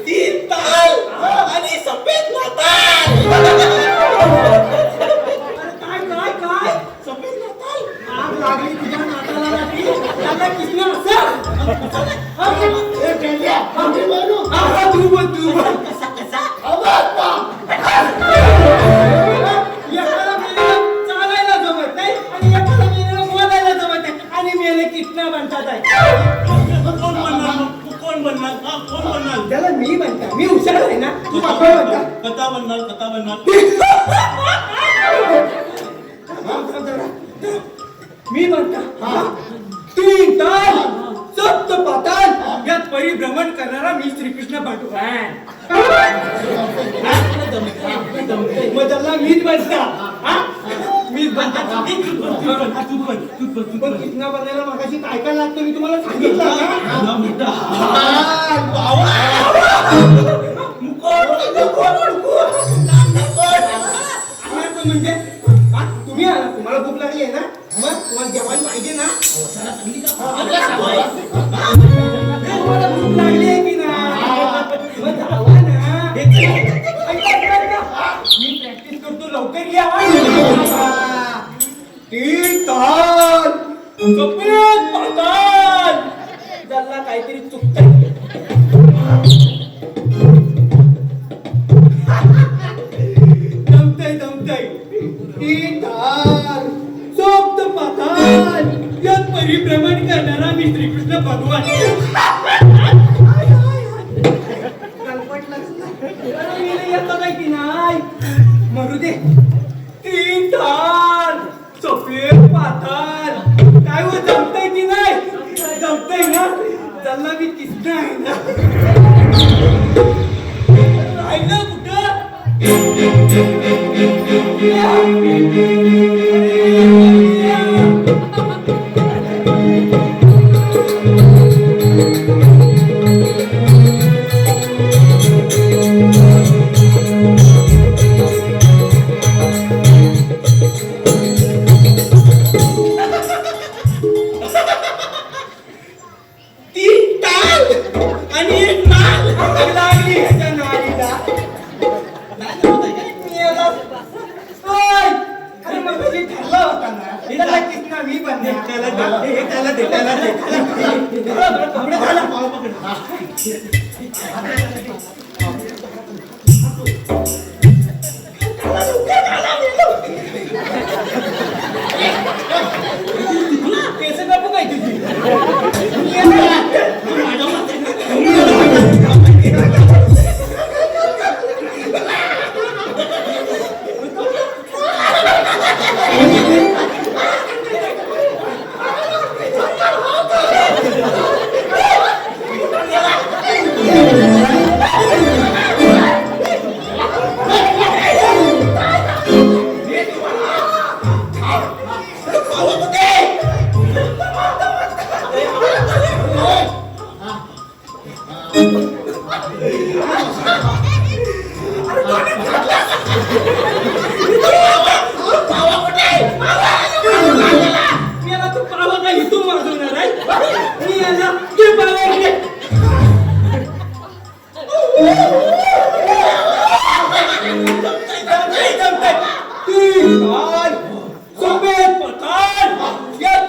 तीन ताल आणि कथा बनणार मी म्हणता 3 ताल सप्त पाताल यात परिभ्रमण करणारा मी श्रीकृष्ण भगवान. मग त्याला मीच बनता मीच बनता पण कृष्णा बनायला मागाशी काय काय लागतं मी तुम्हाला सांगितलं म्हणजे तुम्ही आला तुम्हाला भूक लागली आहे ना मग तुम्हाला जेवण पाहिजे ना तुम्हाला भूक लागली आहे की ना मग जावा ना मी प्रॅक्टिस करतो लवकर या 3 ताल सफेद पाताल ज्याला काहीतरी चुकतंय दमतय 3 ताल सप्त पाताल यात परिभ्रमण करणारा मी श्रीकृष्ण भगवान. येतं काय की नाही मरू दे 3 ताल सफेद पाताल काय हो जमतंय की नाही जमतंय ना त्याला मी कृष्ण आहे ना राहिलं कुठं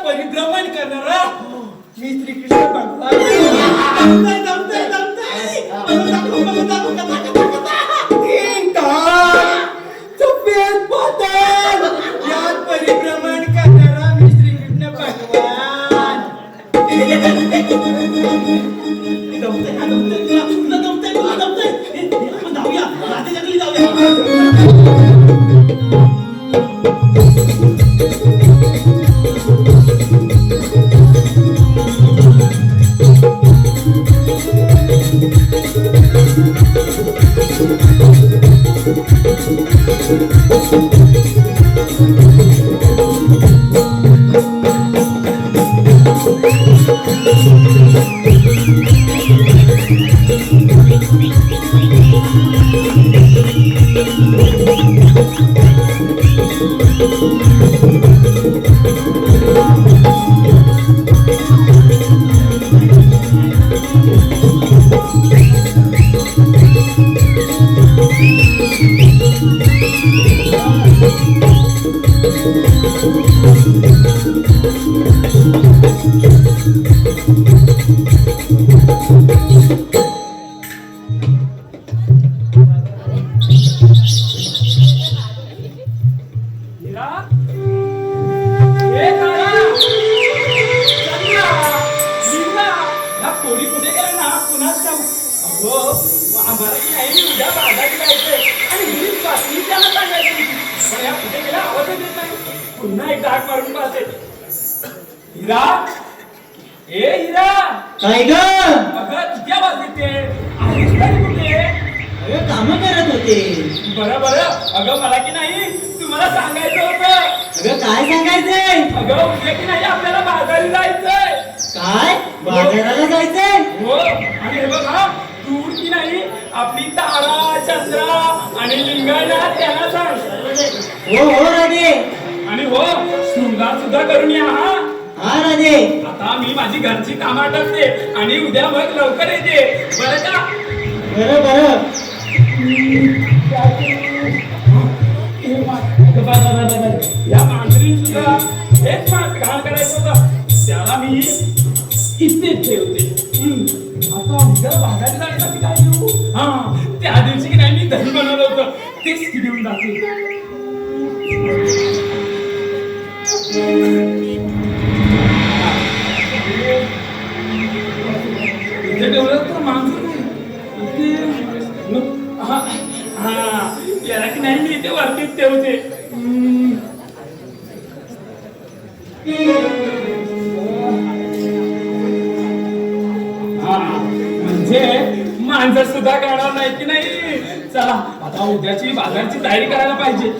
परिभ्रमण करणारा मी श्रीकृष्ण भगवान. परिभ्रमण करणारा मी श्रीकृष्ण भगवान. भागात जायचंय आणि ही बातमी त्याला सांगायची. पण या कुठे गेला आवाजच येत नाही. पुन्हा एक डाक मारून पाहते. हिरा, ए हिरा, काय ग? अगं किती आवाज येते? आलीस तरी कुठे? अरे काम करत होते. बरं बरं, अगं मला की नाही तुम्हाला सांगायचं होतं. अगं काय सांगायचंय? अगं उद्या की नाही आपल्याला बाजारी जायचंय. काय बाजाराला जायचंय? हो, आणि हे बघा दूर की नाही आपली तारा, चंद्रा आणि लिंगाला त्यांना सांग. हो हो राजे. आणि हो, शृंगार सुद्धा करून या हा. हा राजे. आता मी माझी घरची कामं आटपते आणि उद्या मग लवकर येते, बरं का? बरं बरं. या मांजरीन सुद्धा हेच घाण करायचं होतं, त्याला मी इथेच ठेवते. आता उद्या बाजारात जाण्यासाठी काय घेऊ? हा, त्या दिवशी की नाही मी दही बनवलं होतं, तेच घेऊन जाते. इथे ठेवलं तर मांजर याला की नाही मी इथे वरतीच ठेवते. म्हणजे मांजर सुद्धा करणार नाही की नाही. चला आता उद्याची बाजारची तयारी करायला पाहिजे.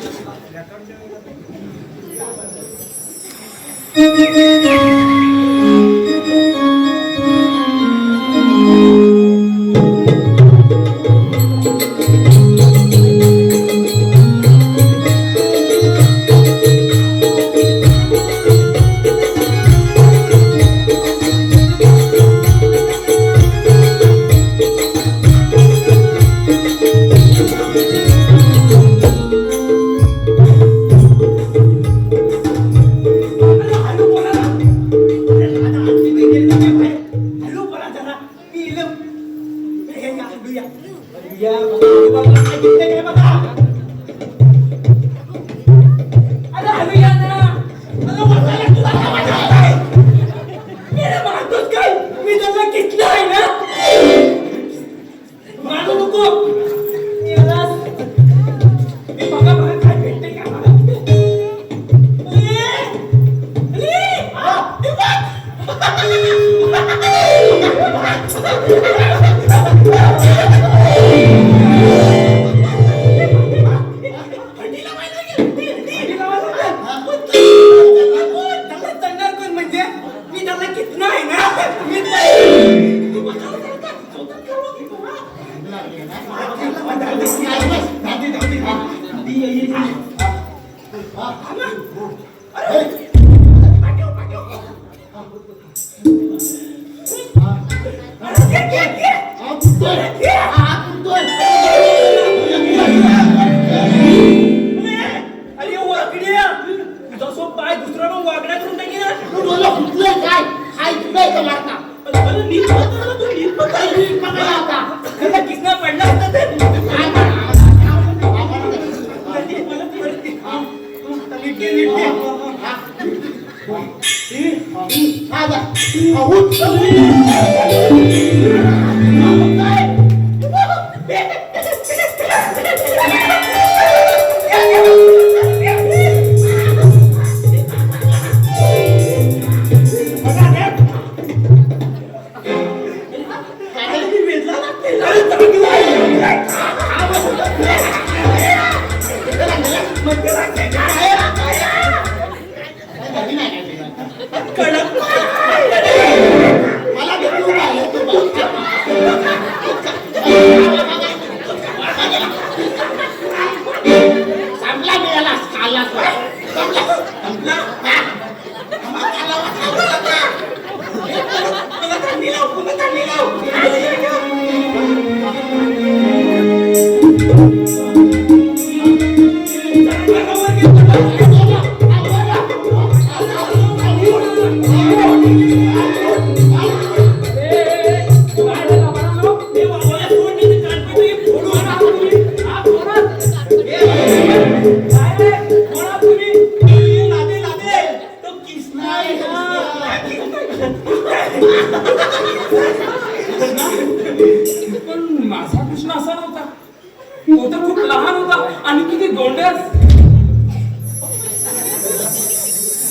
तो तर खूप लहान होता आणि किती गोंडस.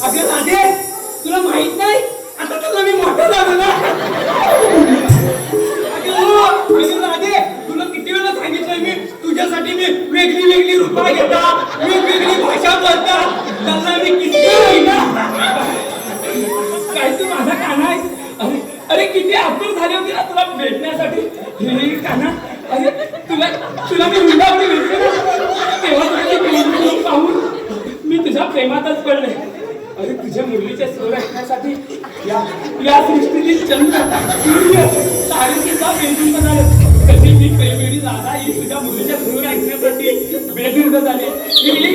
अगं राधे, तुला माहित नाही आता तुला मी मोठा झालो ना. अगं राधे, तुला किती वेळा सांगितलंय मी तुझ्यासाठी मी वेगळी वेगळी रूपा घेता, वेगवेगळी भाषा बोलता, त्यांना मी किती होईना. काय तू माझा काना आहेस? अरे अरे किती आतुर झाली होती ना तुला भेटण्यासाठी. हे काना, अरे तुला तुला मी हुंडावणी भेटले ना तेव्हा तुझी प्रेम पाहून मी तुझ्या प्रेमातच पडले. अरे तुझ्या मुरलीचे स्वर ऐकण्यासाठी या सृष्टीतील चंद्र सूर्य तारे सुद्धा बेधुंद झाले. कधी मी प्रेमिणी राधा ही तुझ्या मुलीच्या स्वर ऐकण्यासाठी बेधुंद झाले.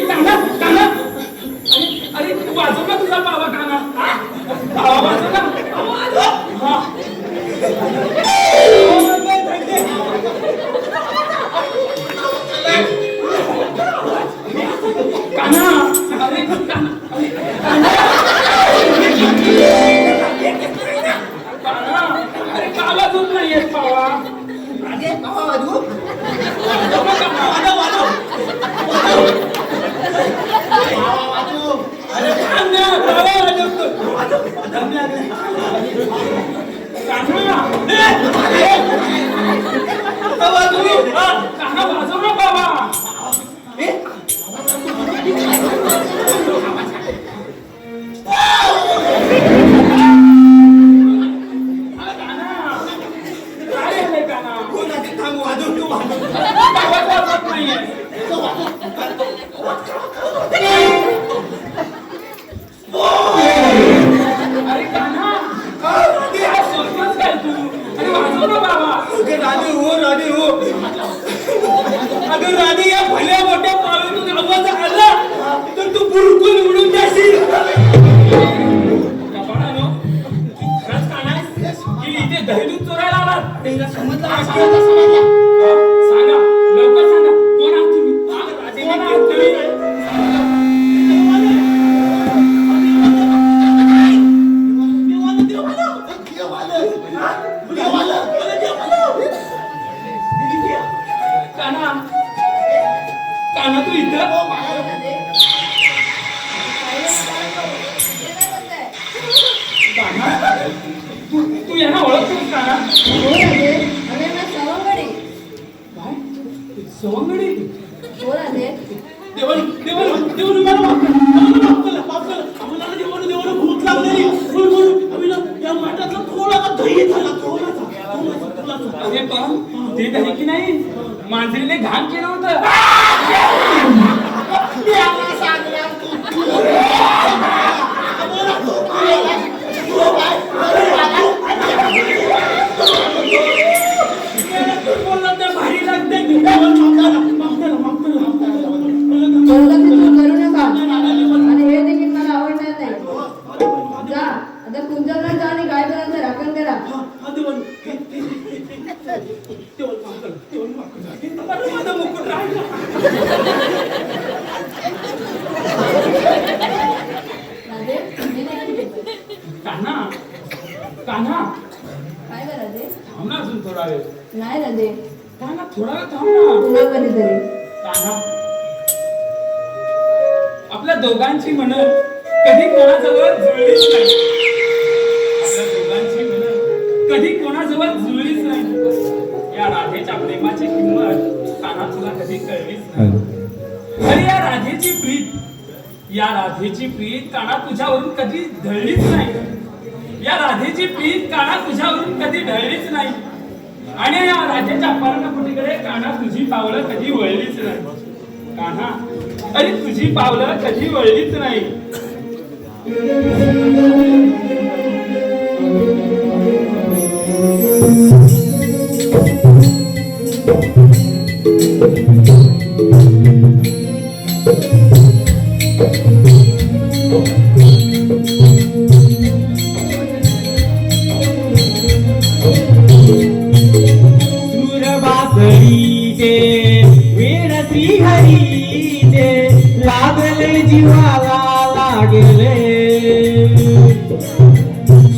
काना काना, अरे तू वाजव ना तुझा पावा काना. पावा वाजव ना. काना, अरे काना, अरे काला दूध नाही येत पावा. अरे थांब ना, पावा वाजवतो. काना वाजव ना पावा. अगं राधे, या भल्या मोठ्या पावलातून आवाज आला तर तू बुरकून उडून जाशील. खरंच कानाय की इथे दहीदूध चोरायला आलात? समजलं? सांगा लवकर सांगा, कोण आहात तुम्ही? कोण आहात तुम्ही? काना, काना तू इथं? काना, तू यांना ओळखतोस काना? काय? सवंगडी? देवाला माफ केलं. आम्हाला देवाला भूक लागलेली. या माठातला थोडासा दही झाला, थोडासा. अरे पण ते दही की नाही, मांजरीने घाण केलं होतं. बोलला तर भारी लागते. करू नका आणि हे देखील मला आवडणार नाही. जा आता कुंजरला जा आणि गायबरांचं राखण करा. कान्हा, कान्हा काय करा ते? थांब ना अजून थोडा वेळ. नाही राधे, कान्हा थोडा वेळ थांब ना. तुला कधीतरी. कान्हा, आपल्या दोघांची मन कधी कोणाजवळ जुळलीच नाही. आपल्या दोघांची मन कधी कोणाजवळ जुळलीच नाही. या राधेच्या प्रेमाची किंमत कान्हा तुला कधी कळलीच नाही. अरे या राधेची प्रीत, या राधेची प्रीत कान्हा तुझ्यावरून कधी ढळलीच नाही. या राधेची प्रीत कान्हा तुझ्यावरून कधी ढळलीच नाही. आणि या राधेच्या पर्णकुटीकडे कान्हा तुझी पावलं कधी वळलीच नाही. कान्हा, अरे तुझी पावलं कधी वळलीच नाही. लागले जीवाला लागले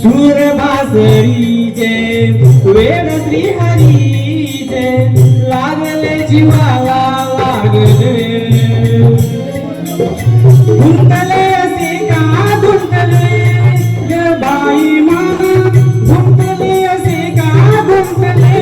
सूर भासरीचे वेद श्री हरीचे लागले जीवाला लागले गुंतले असे का गुंतले ग बाई माना गुंतले असे का गुंतले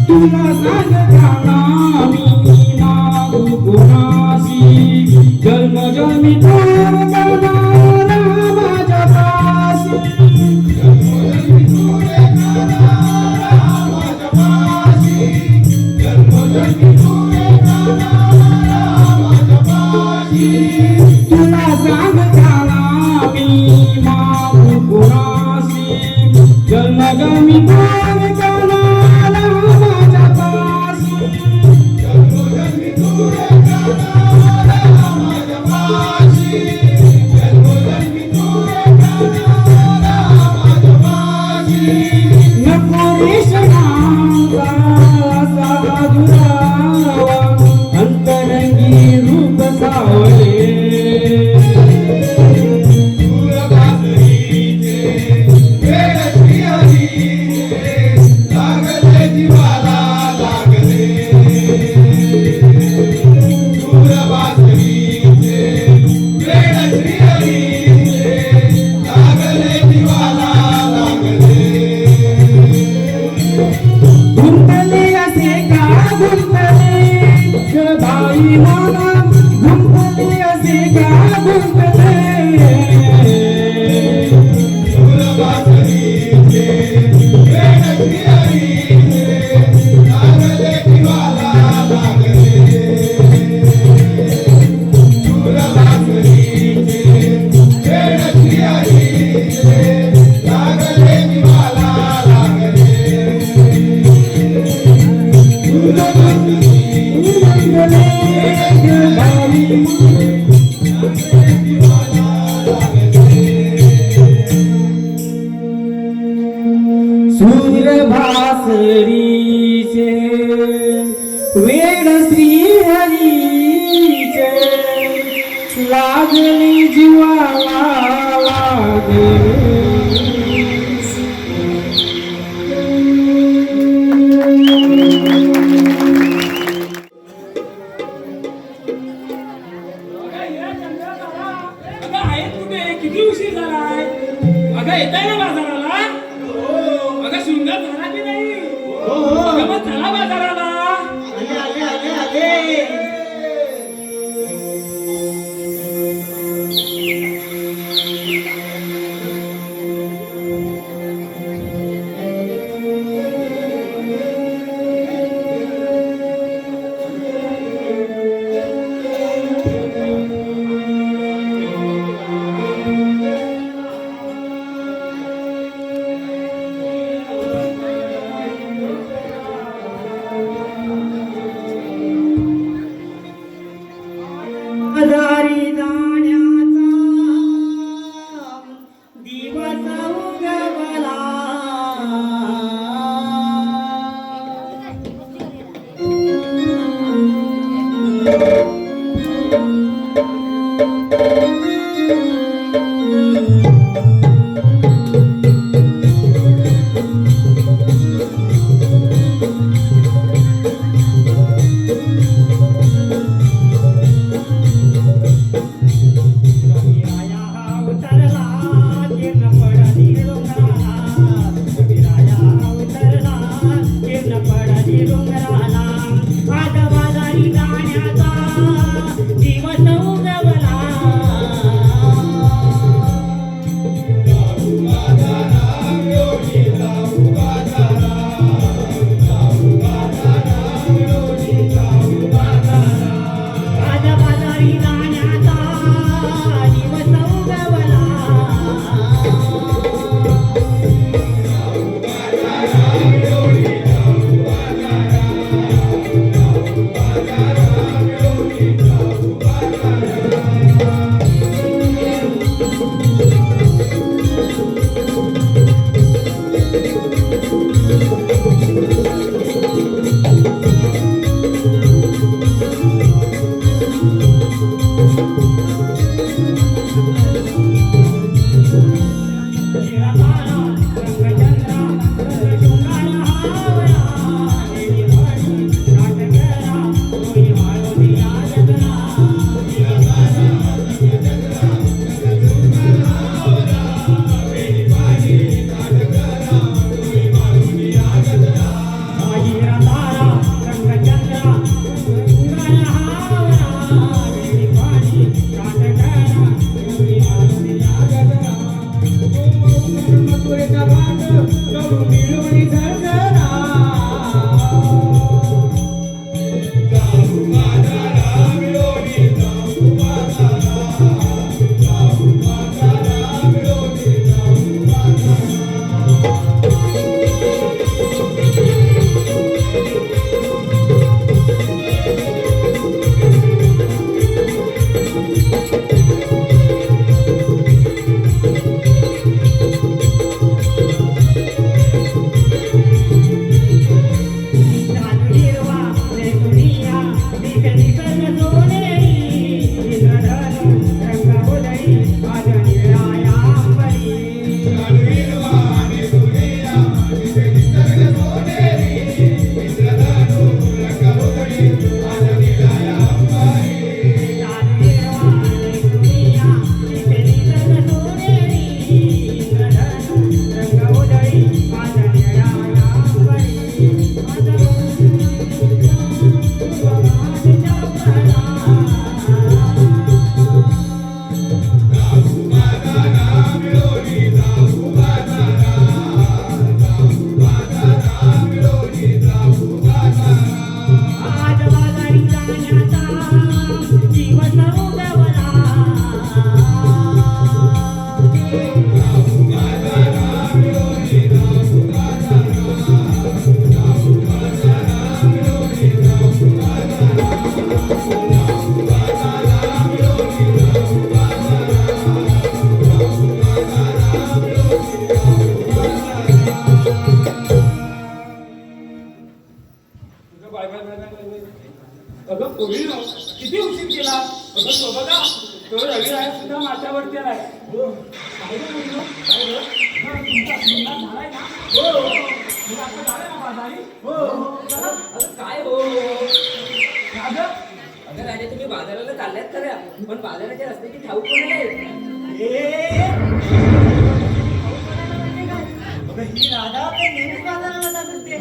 तुला सांगताना मी मागू कोणाशी जन्मजन्मी तोर करणारा माझ्या पाशी तुला सांगताना मी मागू कोणाशी जन्मजन्मी तोर करणारा माझ्या पाशी नको रेशमाचा असा दुरावा अंतरंगी रूप सावळे गुंतले असे का गुंतले ग बाई माना गुंतले असे का गुंतले सूरभासरीचे वेड श्री हरीचे लागली जीवाला लागली अगं आहेत कुठे किती उशीर झालाय अगं येताय ना बाजाराला अगं शृंगार झाला की नाही अगं मग चला बाजाराला दारी जाण्याचा दिवस उगवला अगं तो बघा, तो रवी राय सुद्धा माझ्यावरती आलाय. काय रे मुलगा? काय रे? हा, तुमचा मुलगा झालाय ना? मग आता झालाय ना बाजारी? चला. अगं काय हो का गं? अगं राजा तुम्ही बाजाराला चालल्यात खऱ्या पण बाजाराच्या रस्त्याची ठाऊक कोणाला आहे? ही राधा तर नेहमीच बाजाराला जात असते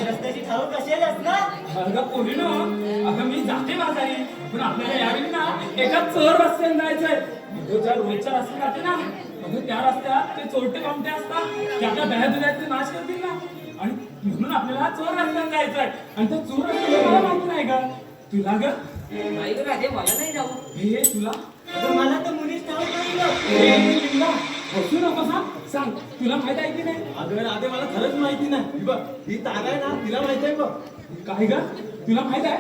रस्त्याची ठाऊक कशाला असणार अगं पोरीनो, अगं मी जाते बाजारी, पण आपल्याला यावेळी ना एका चोर रस्त्याने जायचंय. अगं ज्या रोजच्या रस्त्याने जाते ना, अगं त्या रस्त्यात ते चोरटे कामटे असतात, त्या आपल्या बॅग दुधाचे नाश करतील ना, आणि म्हणून आपल्याला चोर रस्त्याने जायचंय. आणि त्या चोर रस्त्याला मला माहिती नाही का? तुला ग? नाही गं राजे मला नाही जाऊ. हे तुला? अगं मला तर मुलीच ठाऊक नाही गं. हे लिंगा, हसू नको सांग तुला माहित आहे की नाही? अगं राधे मला खरंच माहिती नाही. ही बघ, ही तारा आहे ना, तिला माहिती आहे बघ. काय ग? तुला माहित आहे?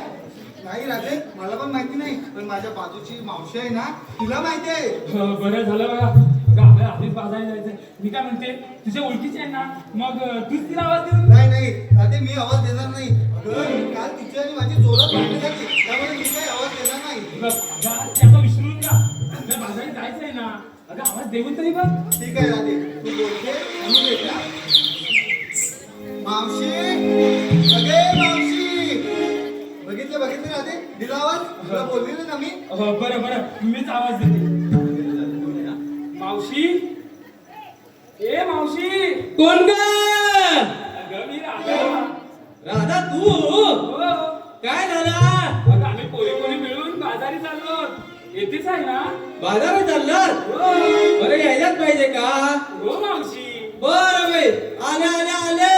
नाही राधे, मला पण माहिती नाही, पण माझ्या बाजूची मावशी आहे ना, तिला माहिती आहे. बरं झालं बघा. अगं आपल्याला आधीच बाजारात जायचंय. मी काय म्हणते, तुझ्या ओळखीचे आहे ना, मग तूच तिला आवाज देऊन नाही राधे, मी आवाज देणार नाही. अगं काल तिची आणि माझी जोरात भांडण झाली, त्यामुळे मी काही आवाज देणार नाही. बघ, अगं त्याचं विसरून जा. आपल्या बाजारात जायचंय ना, अगं आवाज देऊन तरी बघ. ठीक आहे राधे, तू बोलते आणि भेटला. मावशी, अगे मावशी, बघितलं राधे, दिला आवाज. तुला बोललेलं ना मी. बरं मीच आवाज देते. मावशी, ए मावशी. कोण ग अगं मी राधा. राधा तू हो. काय झालं अगं आम्ही पोरी मिळून बाजारी चाललो. येतेच आहे ना? बाजारात चाललात हो. बरं यायलाच पाहिजे का हो मावशी. बरं बाई आले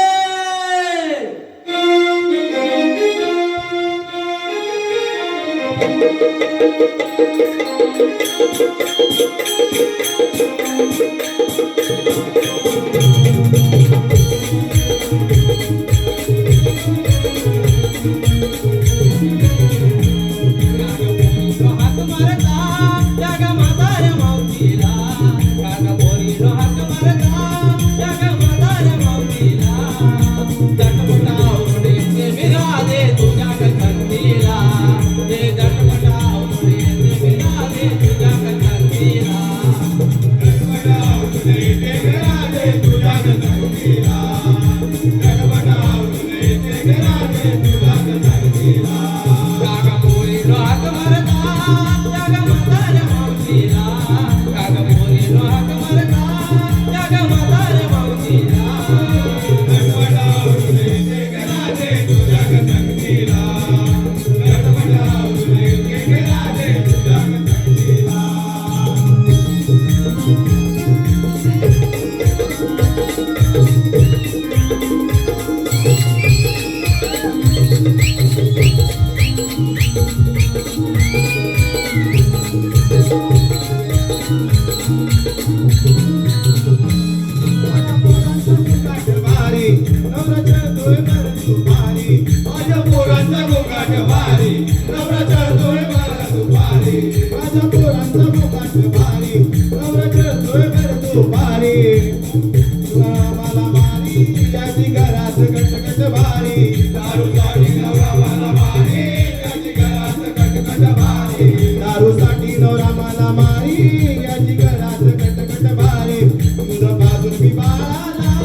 दारूसाठी नवरा मला मारी याची घरात कटकट भारी तुझ बाजून मी बाळाला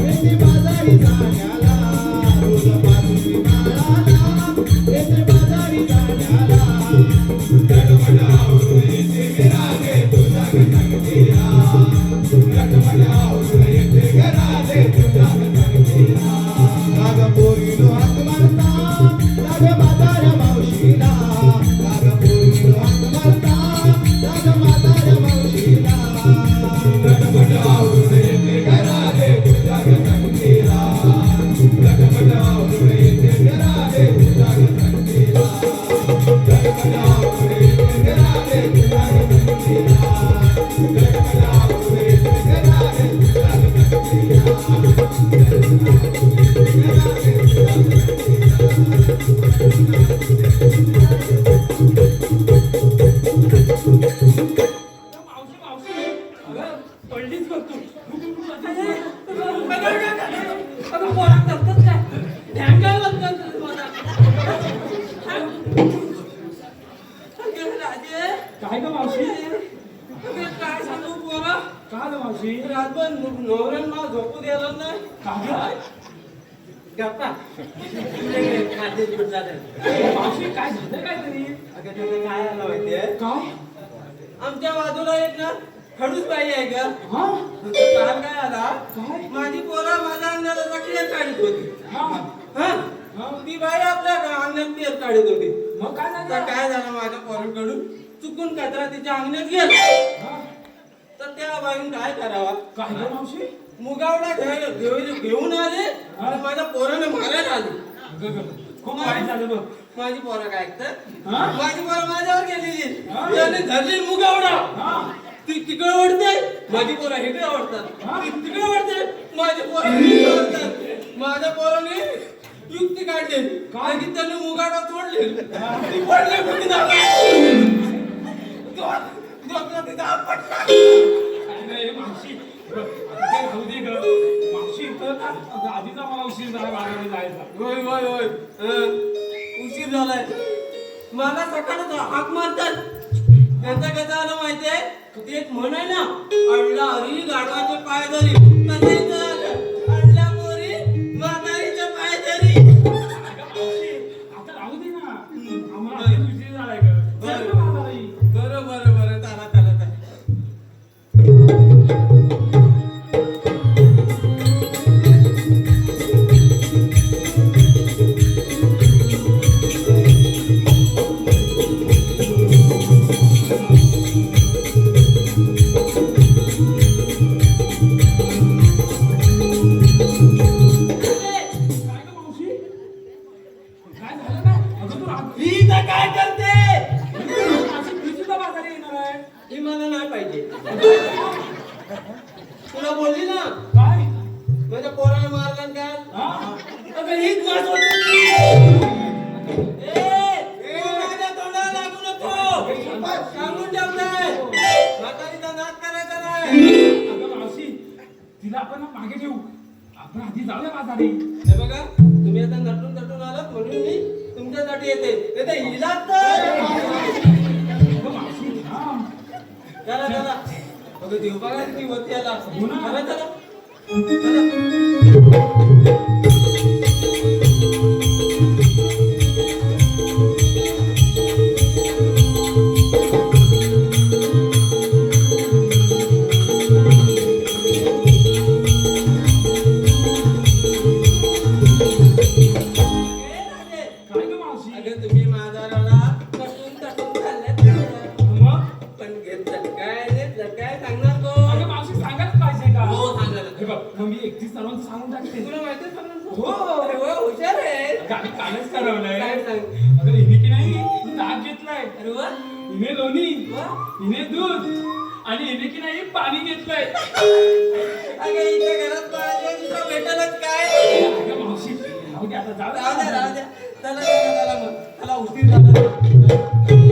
येते बाजारी जाण्याला तुझ बाजून मी बाळाला येते बाजारी जाण्याला गडबड आवडून येते घराले तुझ्या गटगटीला गडबड आवडून येते घराले तुझ्या गटगटीला राग पोरीनो हाक मारता राग म्हाताऱ्या मावशीला राग पोरीनो हाक मारता राग म्हाताऱ्या मावशीला राजे काय ग मावशी काय सांगू पोरा का ग मावशी रातभर नवऱ्यानं मला झोपू द्यायला नाही काय गप्पा खाद्य जीवन झालं मावशी काय झालं काय तरी अगं त्याचं काय आलं माहितीये काय आमच्या बाजूला एक ना खडूस बाई आहे का हा काल काय आला काय माझी पोरं माझ्या अंगाला क्लिअर काढत होती हा हा ती बाई आपल्या अंगणात क्लिअर काढत होती मग काय तर झालं काय झालं माझ्या पोरांकडून चुकून कचरा तिच्या अंगणात गेला हा, तर त्या बाईने काय करावा काय ग मावशी मुगावला घेऊन आले आणि माझ्या पोराने मारायला आली खूप वाईट झालं बघ माझी पोरं काय ऐकतात हा? माझी पोरं माझ्यावर गेलेली हा? त्याने धरली मुगावडा हा ती तिकडे ओढते माझी पोरं इकडे ओढतात हा? ती तिकडे ओढते माझी पोरं इकडे ओढतात माझ्या पोराने युक्ती काढली काय की त्याने मुगाडा तोडले ती पडले कुठे काय नाही मावशी ते खाऊ दे ग मावशी तर आधीचा मला उशीर झाला बाजारात जायचा होय होय होय उशीर झालाय मला सकाळच हाक मारतात त्यांचा कसं आलं माहितीये ते एक म्हण आहे ना अडला हरी गाढवाचे पाय धरी तसं इथं आलं अडला पोरी म्हातारीचे पाय धरी मावशी आता राहू दे ना आम्हाला आधीच उशीर झालाय ग चल ना बाजारात. बरं बरं बरं चला चला चला काय ग मावशी काय झालं काय अगं तू रात्री ही इथं काय करते सुद्धा बाजारात येणार आहे ही मला नाही पाहिजे तुला बोलली ना काय माझ्या पोराने मारलं का हा अगं हीच माझ होती माझ्या तोंडाला लागू नको सांगून ठेवलंय म्हातारीचा नाद करायचा नाही अगं मावशी तिला आपण ना मागे ठेवू आपण आधी जाऊया बाजारी हे बघा तुम्ही आता नटून तटून आलात म्हणून मी तुमच्यासाठी येते नाही तर हिला तर अगं मावशी थांब. चला चला अगं देव बघा किती वरती आला हो ना. चला चला चला काय ग मावशी अगं तुम्ही माझा तटून तटून चालल्यात मग पण घेतलं काय सांगणार तो अगं मावशी सांगायला पाहिजे का हो सांगायला हे बघ मग मी एकटीच सर्वांचं सांगून टाकते तुला माहिती आहे सांगणार तो? हो. अरे वा हुशार आहे अगं आम्ही कालच ठरवलंय काय सांग अगं हिने की नाही ताक घेतलाय अरे वा हिने लोणी वा. हिने दूध आणि हिने की नाही पाणी घेतलंय अगं इथे घरात पाहिजे दुसरं भेटेलच काय अगं मावशी राहू दे आता जाऊ राहू द्या राहू द्या चला चला चला मग चला उशीर झाला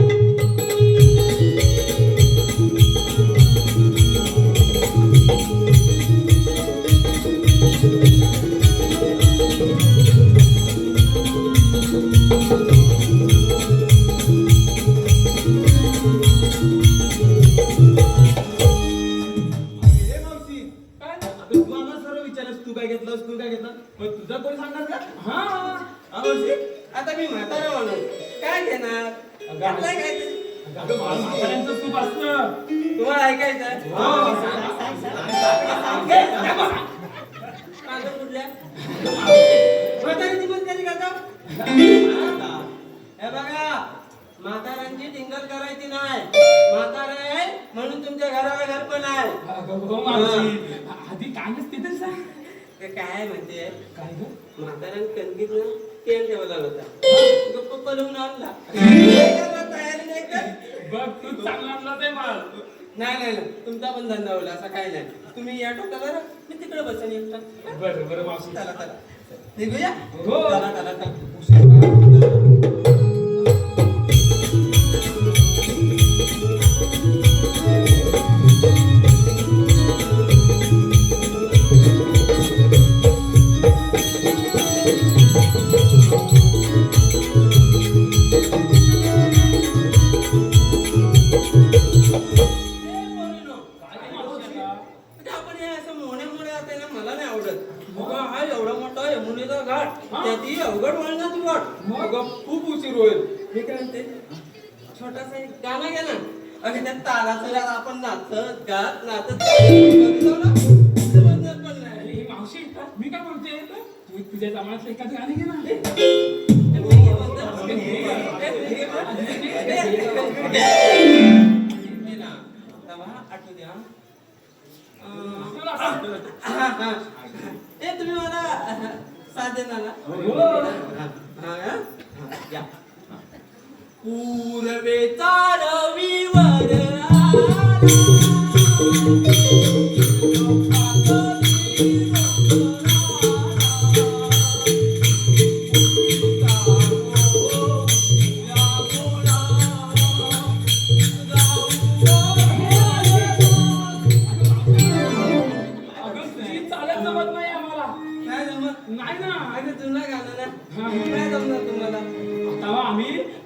हे मावशी काय ना? आता तू आम्हाला सर्व विचारस तू काय घेतलंस तू काय घेतलं मग तुझा कोणी सांगणार का हा हा मावशी आता मी म्हातारा माणूस काय घेणार घातलंय काय ते? अगं मला म्हाताऱ्यांचं तूप असतं तुम्हाला ऐकायचं हो. कागद कुठल्या म्हातारीची पण कधी करता हे बघा म्हाताऱ्यांची टिंगल करायची नाही म्हातारे आहे म्हणून तुमच्या घराला घर पण आहे अगं हो मावशी आधी काय नसते तर सांग ते काय म्हणते काय ग म्हाताऱ्यानं कणकीत ना तेल ठेवला होता गप्प पलवून आणला काय करणार? तयारी नाही कर बघ तू चांगला आणला ते माल नाही नाही नाही. तुमचा पण धंदा होईल असं काही नाही तुम्ही या टोकाला मी तिकडे बसेन एकटा बरं बरं मावशी चला चला निघूया हो. चला चला चला गाणं घे ना. अगं त्या तालाचं आपण नाचत गात नाचत बघितलं ना? समजणार पण नाही. ही मावशी मी काय म्हणते तू तुझ्या जमान्यातलं एखादं गाणं घे ना. तुम्ही मला साथ देणार ना? पूर्वेचा रविवार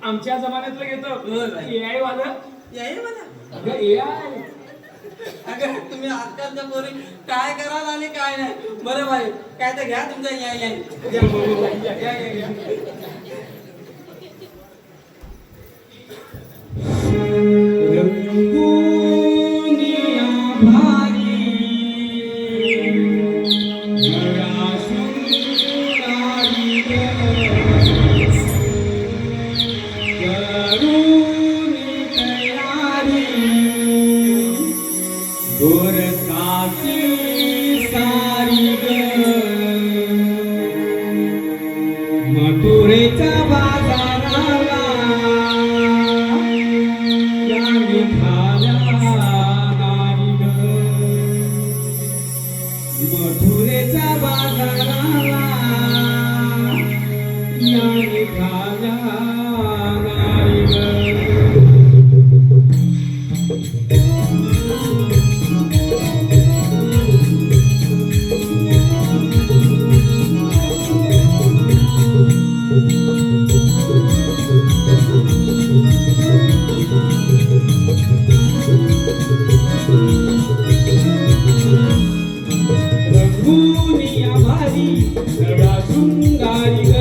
आमच्या जमान्यातलं घेतो AI वालं. याय मला अगं AI. अगं तुम्ही आजकालच्या पोरी काय कराल आणि काय नाही. बरं भाई काय तर घ्या तुमचा या. मथुरेच्या बाजाराला या निघाल्या नारी ग. मथुरेच्या बाजाराला या निघाल्या नारी ग. रंगुनिया भारी नळा शृंगारी ग.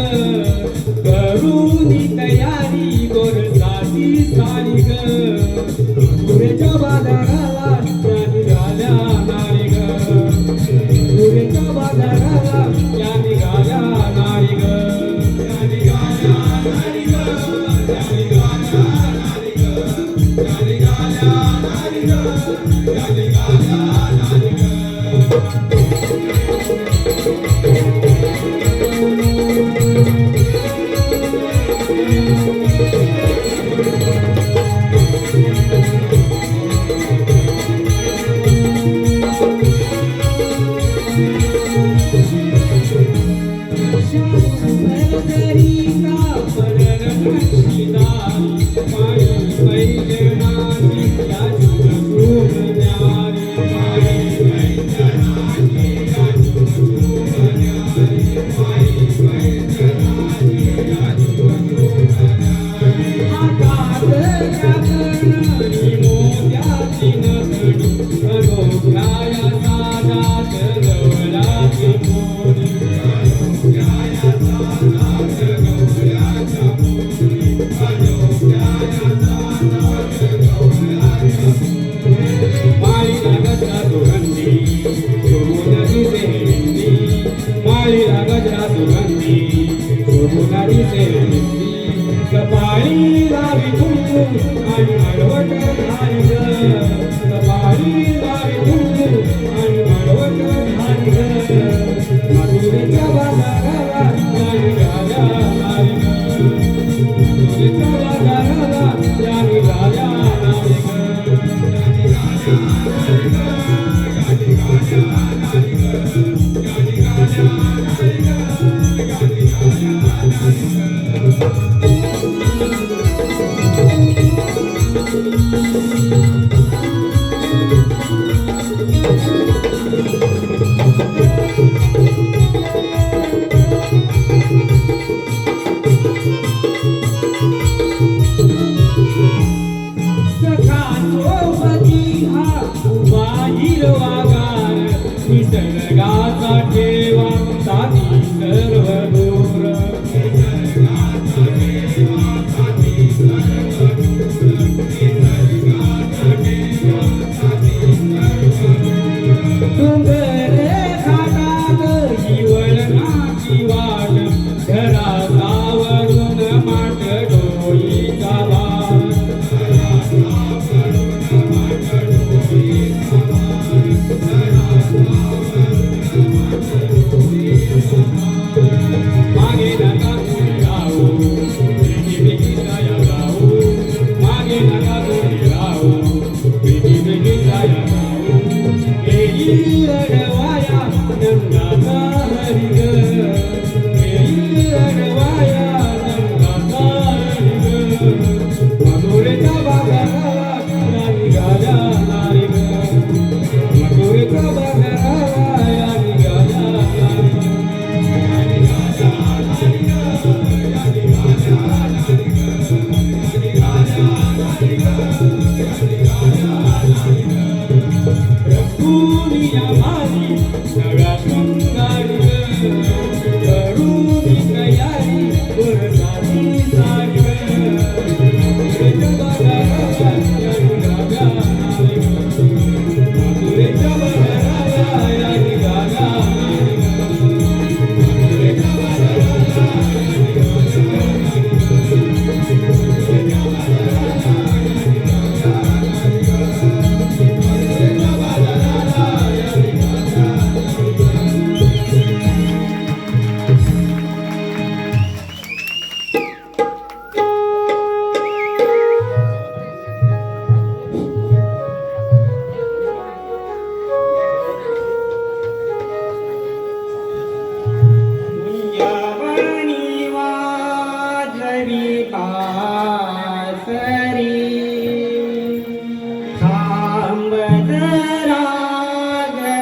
करुनी तयारी गोरसाची साडी ग. पुरेच्या बाजाराला या निघाल्या नारी ग. पुरेच्या बाजाराला या निघाल्या नारी ग. या निघाल्या नारी ग. या निघाल्या नारी ग. या निघाल्या नारी ग. या निघाल्या नारी ग. कपाळी लावी कुंकू आणि मळवट घाली ग. कपाळी लावी कुंकू आणि मळवट घाली ग. मथुरेच्या बाजाराला या निघाल्या नारी ग. मथुरेच्या बाजाराला या निघाल्या नारी ग. या निघाल्या नारी ग. या निघाल्या नारी ग. या निघाल्या नारी ग. या निघाल्या नारी ग. निसर्गाचा ठेवा साधी सर्व दूर. निसर्गाचा ठेवा साधी सर्व दूर.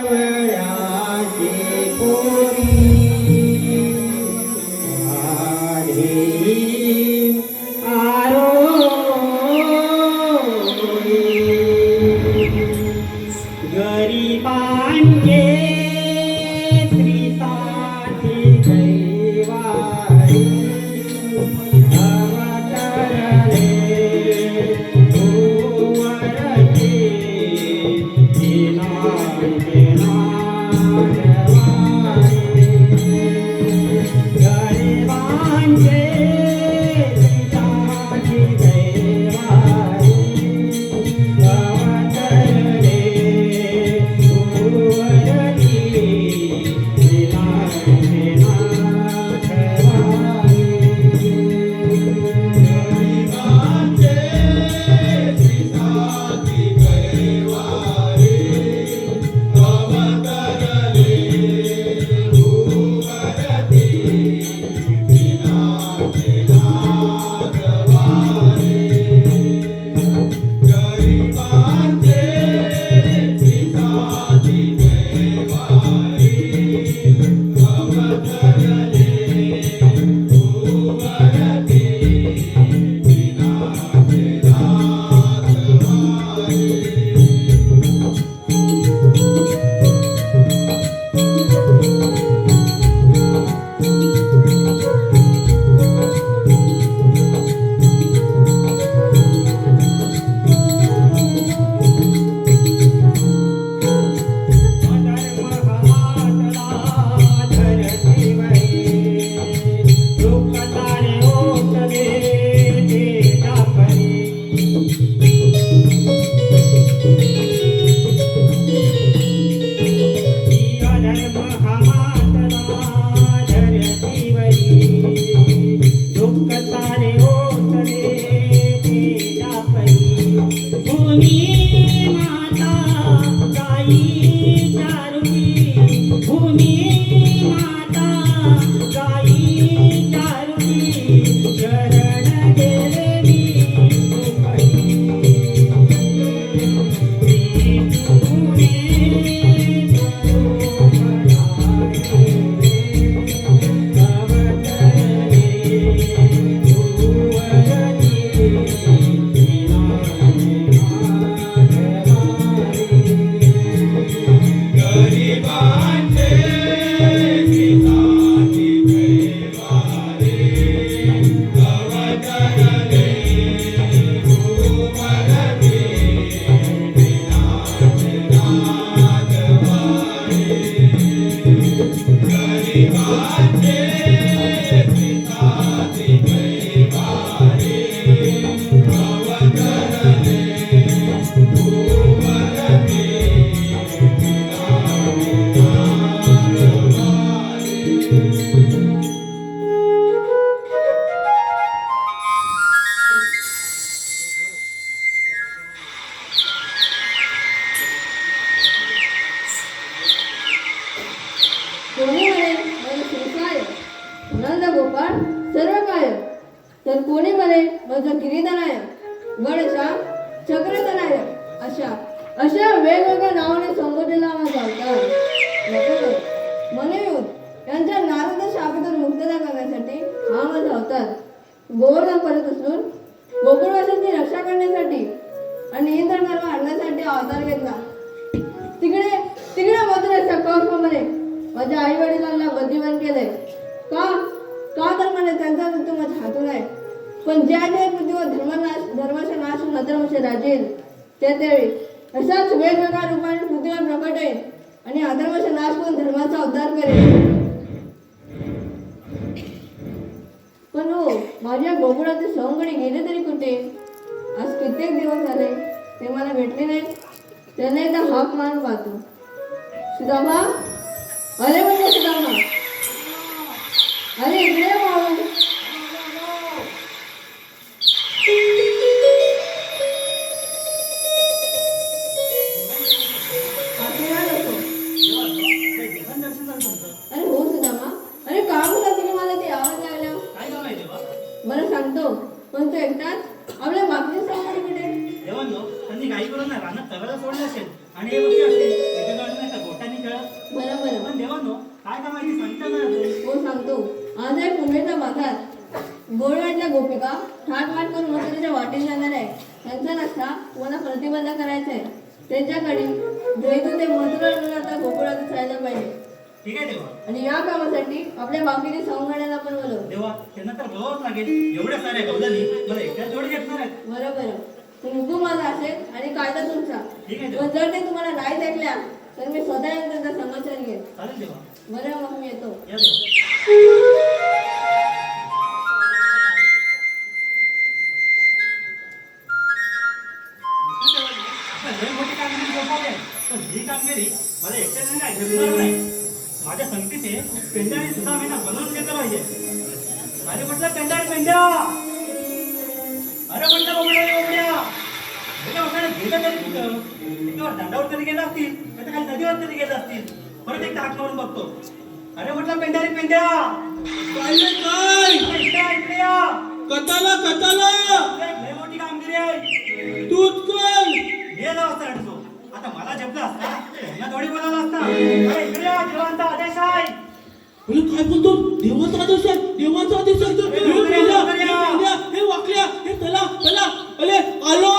गवळ्याची पोरी गरिबांचे श्रीसाठी दैवारी अवतरले भुवरचे दिनांचे नागवारी गरिबांचे श्रीसाठी दैवारी अवतरले कोणी म्हणे माझं सुखाय नंद गोपाळ सर्व काय तर कोणी म्हणे माझं किरीटनाय गडश्याम चक्रधनाय अशा वेगवेगळ्या नावाने संबोधलेला माझा अवतार नको म्हणून यांच्या नारद शापातून मुक्तता करण्यासाठी हा माझा अवतार गोवर्धन परत असून गोकुळवासांची रक्षा करण्यासाठी आणि इंद्रधर्म आणण्यासाठी अवतार घेतला. तिकडे मथुरेच्या कंसमध्ये माझ्या आई वडिलांना बंदीवान केले. का तर म्हणे त्यांचा मृत्यू माझ्या हातून आहे. पण ज्या पृथ्वीवर धर्माचा नाश होऊन अधर्माचे राजेल त्यावेळी अशाच वेगवेगळ्या रूपाने पृथ्वीवर प्रकट आहे आणि अधर्माचा नाश करून धर्माचा उद्धार करेल. पण हो माझ्या गोकुळाचे सवंगडी गेले तरी कुठे? आज कित्येक दिवस झाले ते मला भेटले नाही. त्यांना एकदा हाक मारून पाहतो. सुदामा, अरे म्हणजे सुदामा, अरे इकडे मारू. अरे हो सुदामा, अरे का बोला तुम्ही मला ते आवाज लागल्या? बरं सांगतो, पण तो एकटाच आपल्या बापची सवंगडी कुठे? काही करून ना रानात चरायला सोडलं असेल आणि हे बघते असेल त्याच्या गाडी नाही का बोटाने खेळत. बरं बरं पण देवानो काय का माहिती सांगता ना तू. हो सांगतो. आज आहे पुण्याच्या माथात गोडवाटल्या गोपिका ठाटमाट करून मथुरेच्या वाटेने जाणार आहे. त्यांचा नसता तुम्हाला प्रतिबंध करायचा आहे. त्यांच्याकडे जैतून ते मथुरा म्हणून आता गोकुळात जायला पाहिजे. ठीक आहे देवा. आणि या कामासाठी आपल्या बाकीने सवंगड्याला पण बोलव. देवा त्यांना तर बोलावंच लागेल. एवढ्या साऱ्या गवदानी मला एकट्या जोडी घेतणार आहेत. बरं बरं. पण हुकूम माझा असेल आणि कायदा तुमचा. ठीक आहे पण देवा. जर ते तुम्हाला नाहीच ऐकल्या तर मी स्वतः येऊन त्यांचा समाचार घेईन. चालेल देवा. बरं मग मी येतो. या देवा. लय मोठी कामगिरी सोपवली आहे. पण ही कामगिरी मला एकट्याने नाही झेपणार नाही. माझ्या संगतीचे पेंड्याने सुद्धा मी ना बनवून घेतलं पाहिजे. अरे म्हटलं पेंड्या अरे म्हटलं बोबड्या गेलं तरी कुठं एकावर दांडावर तरी गेलं असतील नाही तर खाली नदीवर तरी गेलं असतील. परत एकदा हात मारून बघतो. अरे म्हटलं पेंड्या काय इकडे या. कताला लय मोठी कामगिरी आहे. तूच कोण गेला असता अडचो. आता मला झेपला असता त्यांना थोडी बोलावला असता. अरे इकडे या, देवांचा आदेश आहे. अरे काय बोलतो देवाचा आदेश आहे देवाचा आदेश आहे तर हे पेंड्या, हे वाकल्या हे चला अरे आलो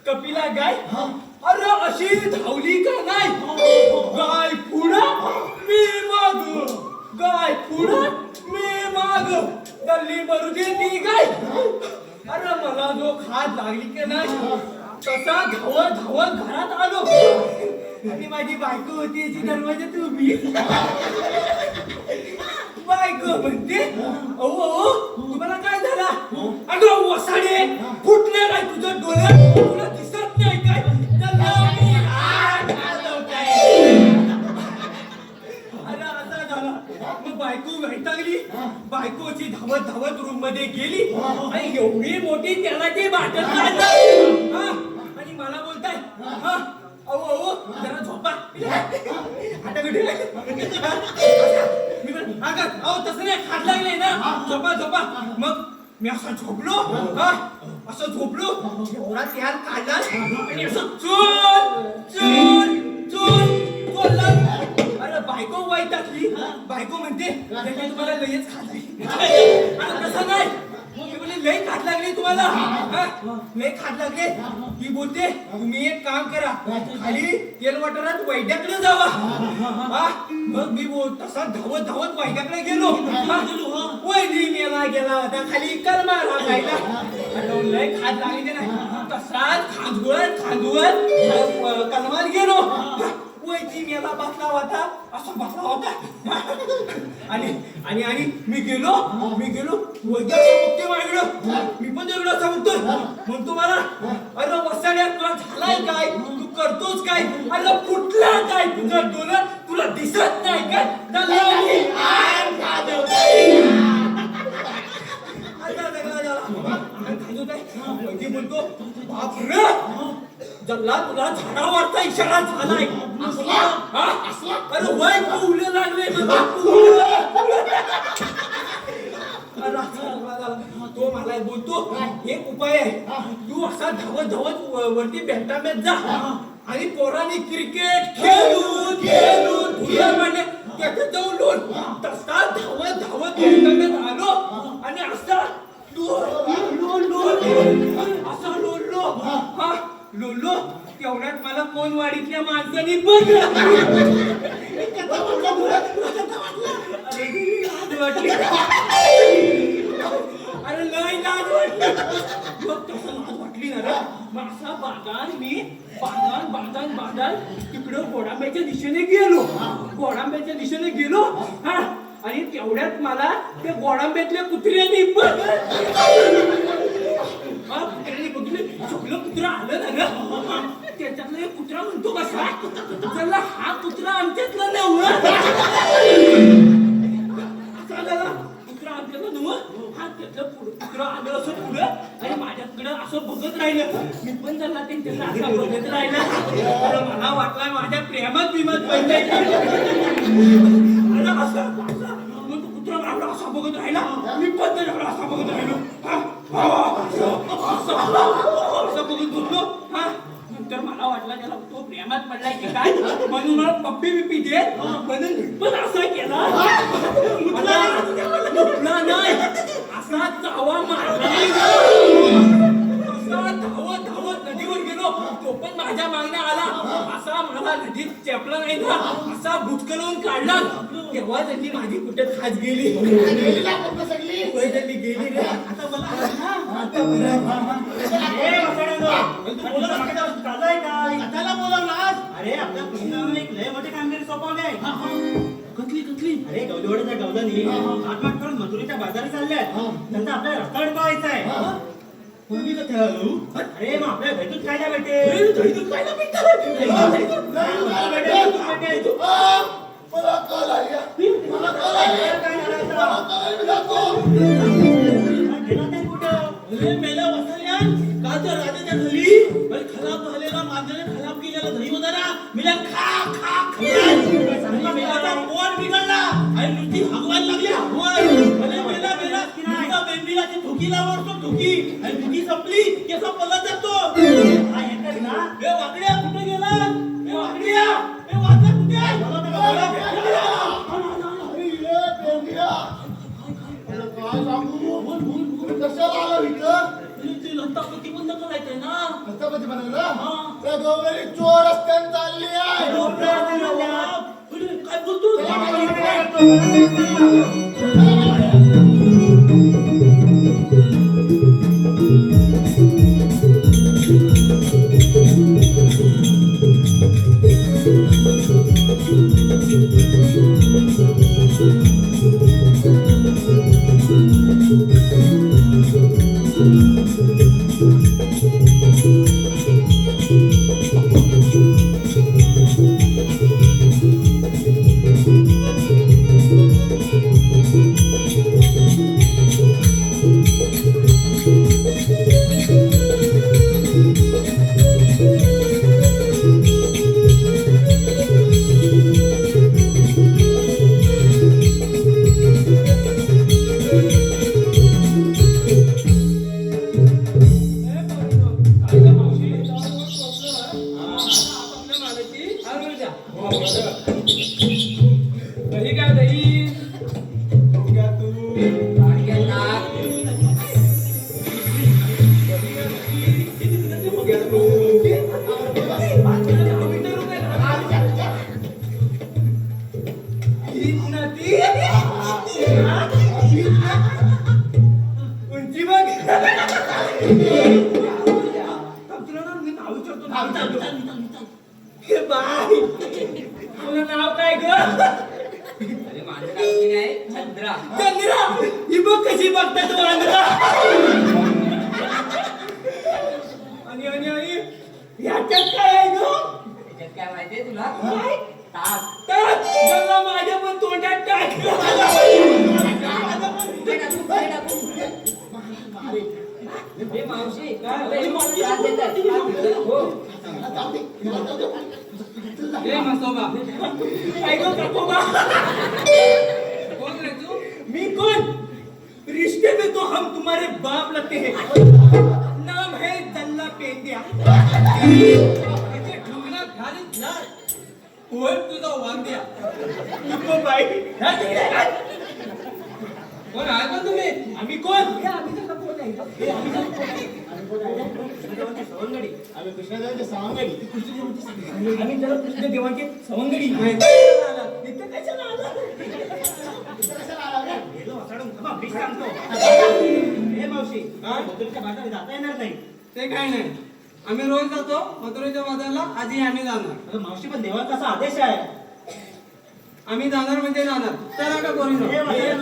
कपिला गाय अरे अशी धावली का नाही गाय पुढं मी माग गाय पुढं मी माग गल्ली मरू दे ती काय अरे मला जो खात लागली की नाही तसा धावत धावत घरात आलो आणि माझी बायको होती जी दरवाजात उभी बायको म्हणते अहो तुम्हाला काय झाला अगं वसाडे फुटले काय तुझं डोळ्यात तुला दिसत नाही काय अरे असा झाला मग बायको वैतागली बायकोची धावत धावत रूम मध्ये गेली आणि एवढी मोठी त्याला ते बाटल काढलं आणि मला बोलताय अहो जरा झोपा आता कुठे मी म्हण अहो तसं नाही खात लागले ना झोपा झोपा मग मी असं झोपलो असं झोपलो एवढा त्यार काढला आणि असं चोर चोर चोर बोलला अरे बायको वैतागली बायको म्हणते तुम्हाला लयच खाल्ली अरे तसं नाही लय खात लागली तुम्हाला लय खात लागले ही बोलते तुम्ही एक काम करा खाली तेल वाटरात वैद्याकडे जावा मग मी तसा धावत धावत वैद्याकडे गेलो वैद्य मेला गेला होता खाली कलमा राखायला लय खात लागली नाही तसाच खांदवत खांदवत कलमात गेलो वैद्य मेला बसला होता असा बसला होता आणि मी गेलो वैद्याचं मुक्ती मागलं मी पण एवढं असं म्हणतो मला अरे वसाड्या तुला झालाय काय तू करतोस काय अरे फुटला काय तुझं डोळं तुला दिसत नाही काय बोलतो बापरे जल्ला तुला झाडावरचा इशारा झालाय अरे वय पुढे लागले तो मला बोलतो एक उपाय आहे तू असा धावत धावत वरती बॅटामेत जा आणि पोरांनी क्रिकेट खेळून म्हणजे त्याच्यात जाऊन लोन तसा धावत धावत बॅटामेत आलो आणि असा लोलो तेवढ्यात मला कोण वाडीतल्या माणसाने अरे लय लाज वाटली मग तसं लाज वाटली ना मग असा बांधान तिकडं गोडांब्याच्या दिशेने गेलो आणि तेवढ्यात मला त्या गोडांब्यातल्या कुत्र्याने सगळं कुत्रा आलं ना त्याच्यातला एक कुत्रा म्हणतो कसा त्याला हा कुत्रा आमच्यातला नव्ह कुत्रा आमच्यातला नव्ह हा त्यातलं कुत्रा आलं असं पुढं आणि माझ्याकडं असं बघत राहिलं मी पण त्याला त्यांच्याकडे असं बघत राहिलं मला वाटलं माझ्या प्रेमात बिमत पडलंय मग तो कुत्रा मला असा बघत राहिला मी पण त्याच्याकडे असा बघत राहिलो असं बघत बोललो नंतर मला वाटलं त्याला तो प्रेमात पडलाय की काय म्हणून मला पप्पी बिप्पी दे म्हणून पण असा केला नाही असा चावा मारला असा धावत नदीवर गेलो तो पण माझ्या मागण्या आला असा मला नदीत चेपला नाही ना असा बुचकलवून काढला तेव्हा त्यांनी माझी कुठे खास गेली गेली रे आता अरे आपल्या कृष्णाने एक लय मोठी कामगिरी सोपवली आहे कसली अरे गवलेवाडीच्या गवलानी आठवण करून मथुरेच्या बाजारी चालल्या त्यांचा आपल्याला रस्ता पाहायचा आहे पूर्वी तर ठेवू अरे मग आपल्या भेटून खायला भेटेल खराब केलेला दही होता ना मिला खा पोट बिघडला आणि नुसती हगवायला लागली बेंबीलाची ठोकी लावतो ठोकी आणि ठोकी संपली की असा पलत जातो वाकड्या कुठे गेला वाकड्या वाचा कुठे कशाला आलं इथं लंतापती बंद करायचंय ना लंतापती बनवलं त्या गौरी चोर रस्त्याने चालली आहे काय बोलतो तुला ना मी नाव विचारतो नाव विचारतो हे बाय तुझं नाव काय ग अरे माझं नाव की नाही चंद्रा. चंद्रा ही बघ कशी बघता तू आंध्रा आणि आणि आणि ह्याच्यात काय आहे ग त्याच्यात काय माहितीये तुला? काय ताक. तर गंगा माझ्या पण तोंडात टाकलं हे मावशी काय? हे मला त्रास देताय. हो. हे मसोबा. काय ग काकोबा कोण रे तू? मी कौन रिश्ते में तो हम तुम्हारे बाप लगते हैं नाम है जल्ला पेंड्या इथे ढुंगणात घालीत ना. होय तुझा वांद्या. नको बाई हा तिकडे. कोण आहे पण तुम्ही? आम्ही कोण हे आम्ही त्याला कोण आहे हे आम्ही त्याला कोण आहे? सवंगडी आम्ही कृष्णादेवाची सवंगडी आम्ही त्याला कृष्ण देवाची सवंगडी इथं कशाला आला गेलो वासाडून थांबा, भीक सांगतो. हे मावशी मधुरच्या बाजारात जाता येणार नाही. ते काय नाही. आम्ही रोज जातो मथुरेच्या बाजारला. आधी आम्ही जाणार. अगं मावशी पण देवाचा असा आदेश आहे. आम्ही जाणार म्हणजे जाणार. चला का हे पोरींनो? वासाडून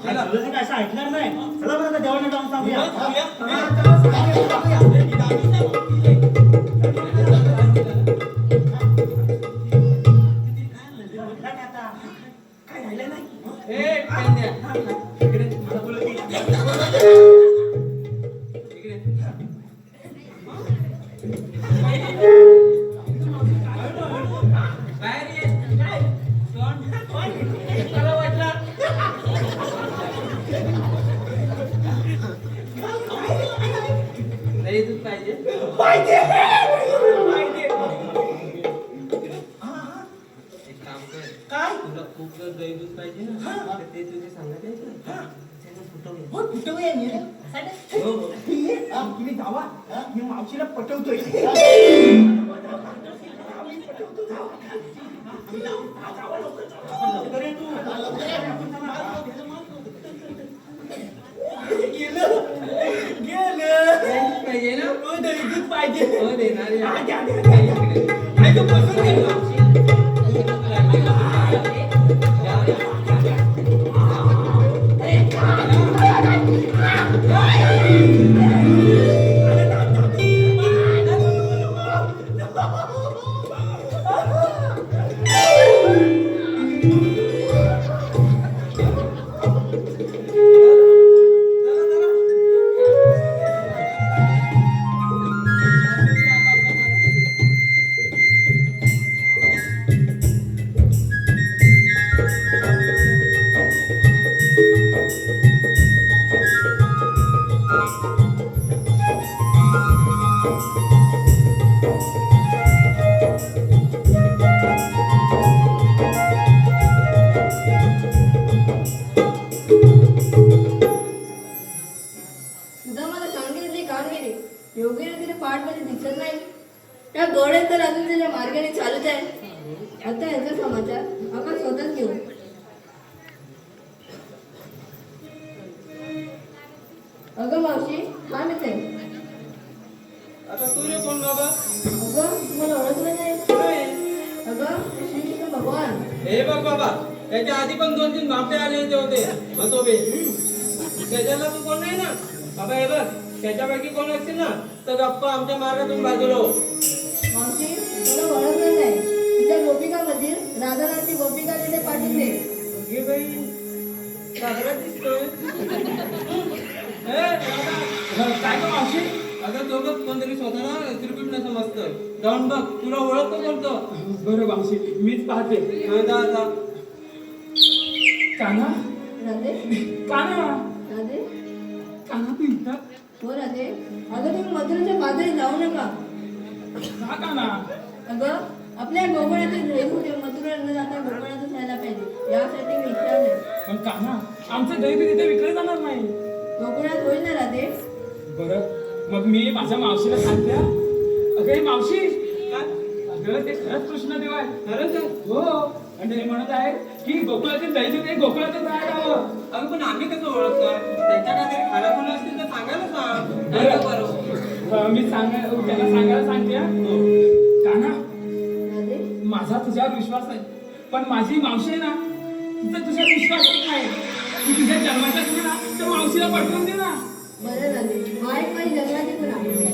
चला, तुझं काय असं ऐकणार नाही. चला बरं आता देवाला जाऊन सांगूया. काय राहिलं नाही ए, पेंड्या. इकडे. इकडे. बाहेर ये. तोंड. मला वाटलं दही दूध पाहिजे. पाहिजे पाहिजे एक काम कर. काय तुला खूप जर दही दूध पाहिजे ना तर ते तुझे सांगत आहे का? हो कुठवूया मी रे तुम्ही जावा मी मावशीला पटवतोय गेलं गेलं पाहिजे ना? हो दहीदूध पाहिजे हो देणार आहे. हा, द्या, द्या, द्या. नाही तर बसून घे. सुद्धा मला सांगितली कामगिरी योगीने तिने पाठ मध्ये दिसत नाही त्या गोड्या तर अजून त्याच्या मार्गाने चालूच आहे आता यांचा समाचार आपण स्वतःच घेऊ अगं मावशी हा मीच आहे आता तू रे कोण बाबा? अगं तुम्हाला ओळखलं नाही काय? अगं श्रीकृष्ण भगवान हे बघ बाबा त्याच्या आधी पण 2-3 बापटे आले होते मसोबे. त्याच्याला तू कोण नाही ना बाबा. हे बघ त्याच्यापैकी कोण असतील ना तर गप्पा आमच्या मार्गातून बाजूला हो. मावशी तुला ओळखलं नाही तिच्या गोपिकामधील राधानाथची गोपिका तिथे पाठवते हे बाई साजरा दिसतोय. काय गं मावशी अगं तो बघ कोणतरी स्वतःला त्रिकुट न समजतं. जाऊन बघ तुला ओळखतो कोणतो. बरं मावशी मीच पाहते जा जा. काना राधे काना राधे काना तू इथं हो राधे अगं तुम्ही मथुरेच्या बाजारी जाऊ नका का काना अगं आपल्या गोकुळातच होते मथुरा न जाता गोकुळातच राहायला पाहिजे यासाठी मी विचारले पण काना आमचं दही तिथे विकलं जाणार नाही गोकुळात होईल ना राधे बरं मग मी माझ्या मावशीला सांगते हा. अगं हे मावशी काय? अगं ते खरंच कृष्णदेव आहे खरंच आहे? हो आणि ते म्हणत आहे की गोकुळातील दैत्य ते गोकुळातच राहायला हवं अगं पण आम्ही कसं ओळखतोय? त्यांच्या काहीतरी खाना खुणा असतील तर सांगायला सांग. बरं. बरोबर मी त्याला सांगायला सांगते हा. काना राधे माझा तुझ्यावर विश्वास आहे पण माझी मावशी आहे ना तिचा तुझ्यावर विश्वासच नाही. तू तुझ्या जन्माच्या दिवशी ना त्या मावशीला पाठवून दे ना. बरं राधे हा एक माझी जन्माची गुण आहे.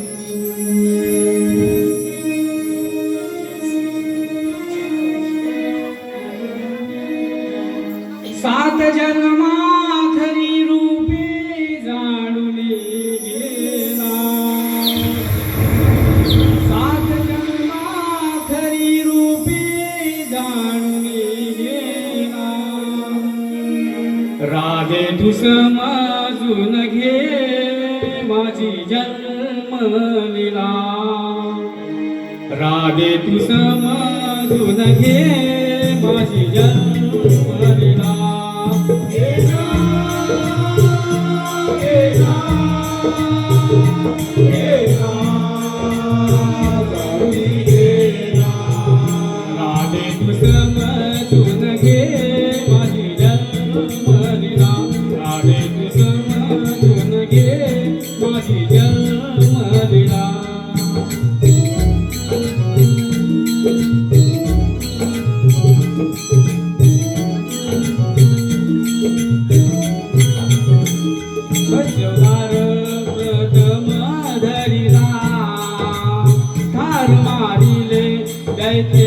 सात जन्माखरी रूपी जाणून गेला. सात जन्माखरी रूपी जाणून गेला. राधे तू समजून घे माझी जन्मलीला. राधे तू समजून घे माझी जन्मलीला. राधे तू समजून घे माझी जन्मलीला. राधे तू समजून घे माझी जन्मलीला. सजवार प्रथम धरिला ठार मारिले दैत्य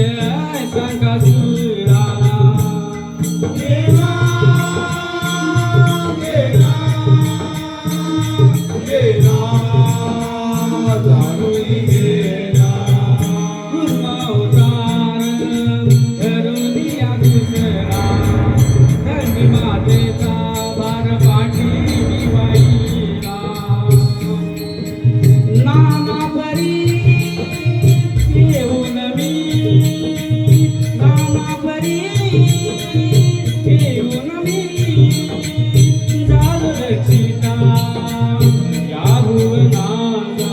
संकासुरा. कुर्मावतार धरुनिया दुसरा धर्मी मातेचा भार पाठी वाहिला. नाना परी येऊन मी नाना परी येऊन मी झालो रक्षिता या भुवनाचा.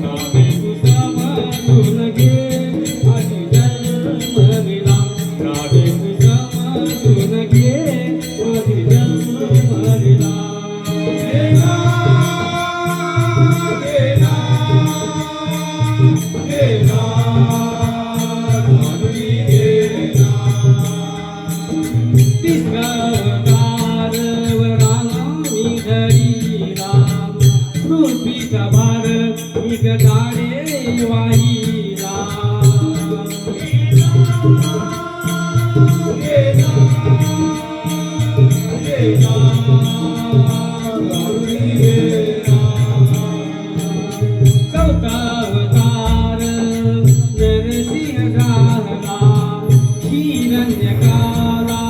राधे तू समजून घे माझी जन्मलीला. राधे तू समजून घे माझी जन्मलीला. मी धरीला पृथ्वीचा भार मी गाडे वाहिला. चौथावतार नरसिंह झाला हिरण्यकाला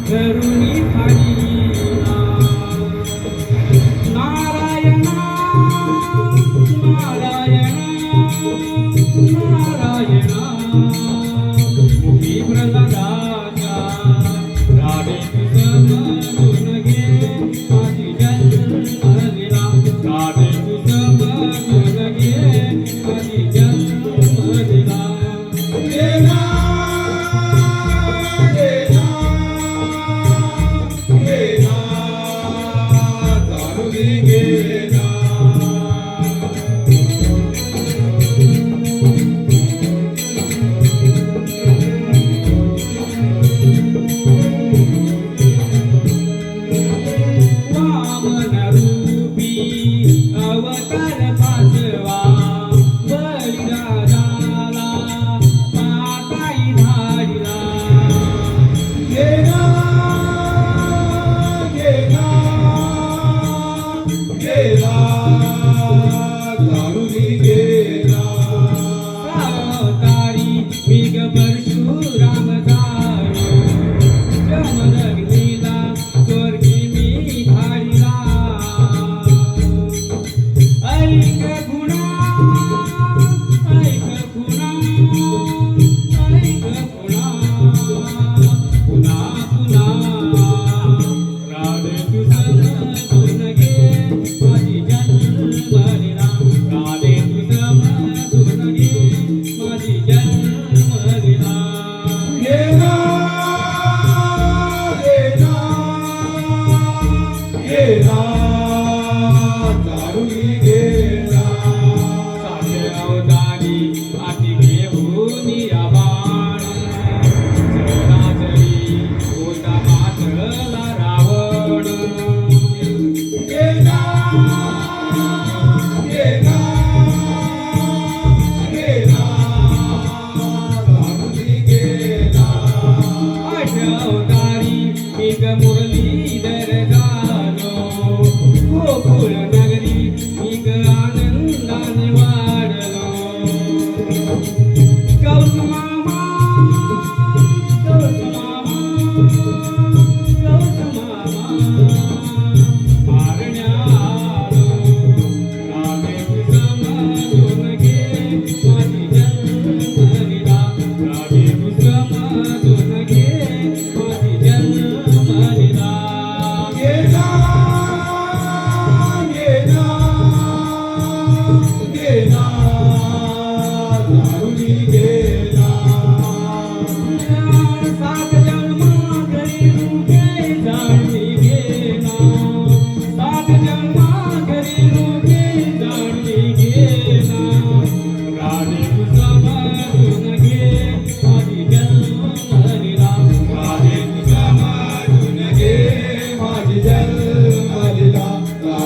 धरुणी फाडीला. नारायणा नारायणा नारायणा मुखी प्रल्हादाचा. राधे तू समजून घे माझी जन्मलीला. राधे तू समजून घे माझी जन्मलीला. वामन रूपी अवतार पाचवा बळीराजाला पाताई धाडीला. अवतारी मिग परशुराम झालो जमदग्नीला स्वर्गी मी धाडीला. ऐक गुणा ऐक गुणा ऐक गुणा पुन्हा पुन्हा. राधे तू समजून घे माझी जन्म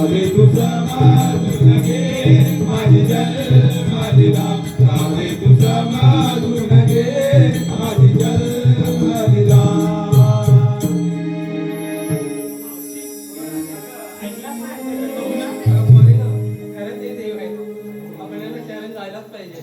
राहुरी तुझं माजून घे माझी जन्माली राम राहुरी तुझं माजून घे माझी जन्माली राम खरंच ते देव आहे आपल्याला चॅलेंज जायलाच पाहिजे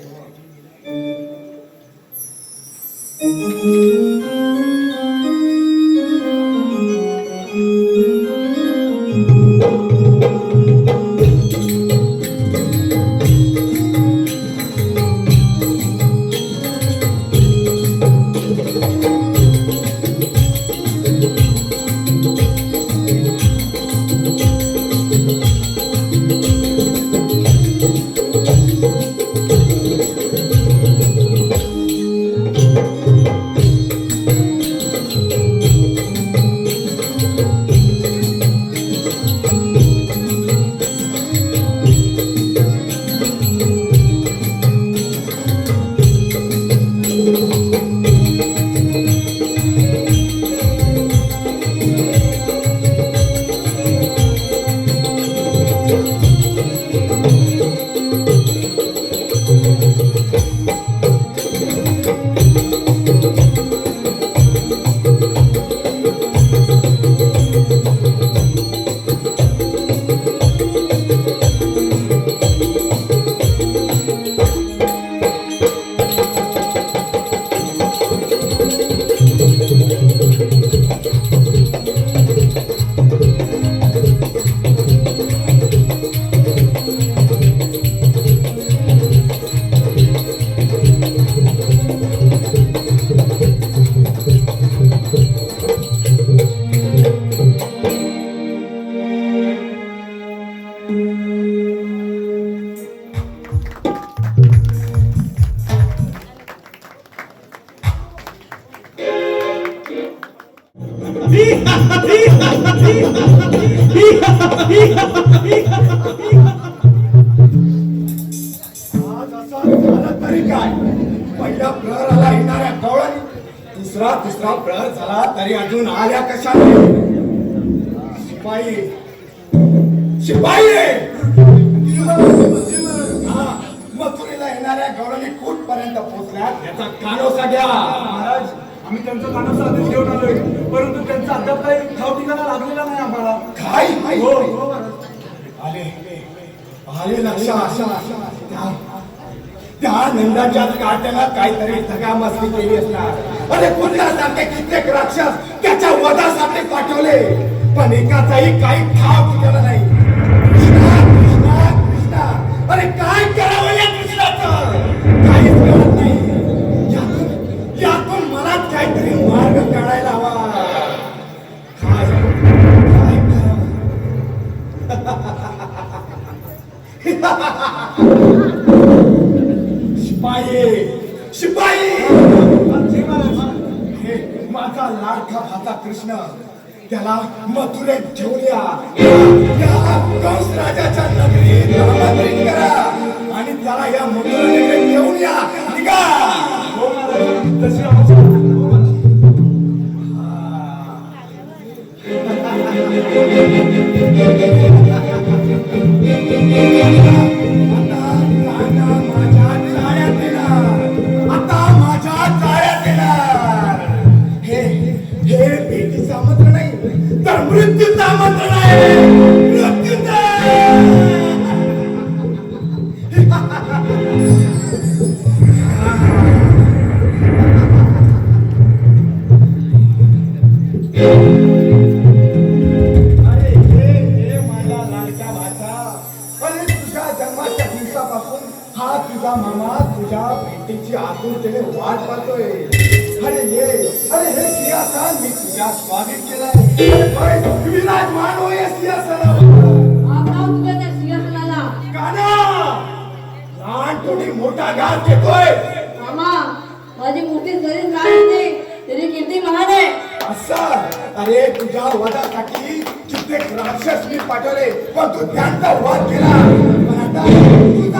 आज असं झालं तरी काय पहिल्या प्रहराला येणाऱ्या गवळणी तिसरा प्रहर झाला तरी अजून आल्या कशाने शिपाई शिपाई हा मथुरेला येणाऱ्या गवळणी कुठपर्यंत पोहोचल्या याचा कानोसा घ्या महाराज आम्ही त्यांचं कानाचा आदेश घेऊन आलोय परंतु त्यांचा अद्याप काही ठाव ठिकाणा लागलेला नाही आम्हाला काय हो हो महाराज आले आले लक्षात त्या नंदाच्या काट्याला काहीतरी धगामस्ती केली असणार अरे कुंडासारखे कित्येक राक्षस त्याच्या वधासाठी पाठवले पण एकाचाही काही ठाव ठिकाणा नाही कृष्णा कृष्णा कृष्णा अरे काय करावं या कृष्णाचं काहीच कळत नाही यातून मनात काहीतरी मार्ग काढायला हवा काय करावं शिपाई हे माझा लाडका भाता कृष्ण त्याला मथुरेत घेऊन या कंस राजाच्या नगरीत आमंत्रित करा आणि त्याला या मथुरेकडे घेऊन या निघा हो महाराज तशी आमची आता माझ्या जाळ्यात येणार हे भेटीचं आमंत्रण नाही तर मृत्यूचं आमंत्रण आहे मृत्यूचं अरे हे माझा लाडका भाचा अरे तुझ्या जन्माच्या दिवसापासून हा तुझा मामा तुझ्या भेटीची आतुरतेने वाट पाहतोय अरे हे सिंहासन मी तुझ्या स्वागत केलंय विराजमान होय सिंहासनावर आपला तुझ्या त्या सिंहासनाला काना लहान थोडी मोठा घास घेतोय मामा माझी मोठी जरी राहते तरी कीर्ती महान आहे असं अरे तुझ्या वधासाठी कित्येक राक्षस मी पाठवले पण तू त्यांचा वध केला पण आता